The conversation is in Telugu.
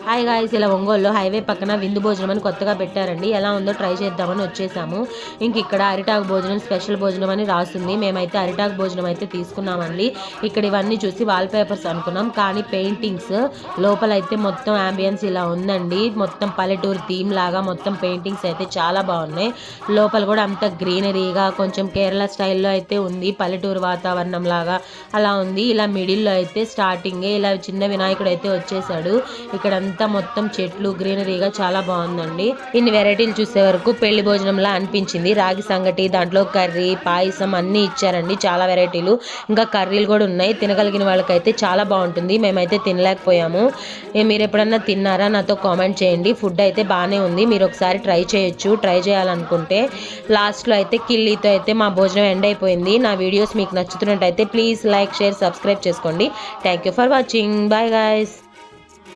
హాయ్ గాయ్స్, ఇలా ఒంగోలులో హైవే పక్కన విందు భోజనం అని కొత్తగా పెట్టారండి. ఎలా ఉందో ట్రై చేద్దామని వచ్చేసాము. ఇంక ఇక్కడ అరిటాకు భోజనం, స్పెషల్ భోజనం అని రాస్తుంది. మేమైతే అరిటాకు భోజనం అయితే తీసుకున్నామండి. ఇక్కడ ఇవన్నీ చూసి వాల్ పేపర్స్ అనుకున్నాం, కానీ పెయింటింగ్స్ లోపల అయితే మొత్తం అంబియన్స్ ఇలా ఉందండి. మొత్తం పల్లెటూరు థీమ్ లాగా మొత్తం పెయింటింగ్స్ అయితే చాలా బాగున్నాయి. లోపల కూడా అంత గ్రీనరీగా కొంచెం కేరళ స్టైల్లో అయితే ఉంది. పల్లెటూరు వాతావరణం లాగా అలా ఉంది. ఇలా మిడిల్లో అయితే స్టార్టింగే ఇలా చిన్న వినాయకుడు అయితే వచ్చేసాడు. ఇక్కడ అంతా మొత్తం చెట్లు గ్రీనరీగా చాలా బాగుందండి. ఇన్ని వెరైటీలు చూసే వరకు పెళ్లి భోజనంలా అనిపించింది. రాగి సంగటి, దాంట్లో కర్రీ, పాయసం అన్ని ఇచ్చారండి. చాలా వెరైటీలు, ఇంకా కర్రీలు కూడా ఉన్నాయి. తినగలిగిన వాళ్ళకైతే చాలా బాగుంటుంది. మేమైతే తినలేకపోయాము. మీరు ఎప్పుడన్నా తిన్నారా నాతో కామెంట్ చేయండి. ఫుడ్ అయితే బాగానే ఉంది, మీరు ఒకసారి ట్రై చేయొచ్చు. ట్రై చేయాలనుకుంటే లాస్ట్లో అయితే కిల్లీతో అయితే మా భోజనం ఎండ్ అయిపోయింది. నా వీడియోస్ మీకు నచ్చుతున్నట్టయితే ప్లీజ్ లైక్, షేర్, సబ్స్క్రైబ్ చేసుకోండి. Thank you for watching. Bye guys.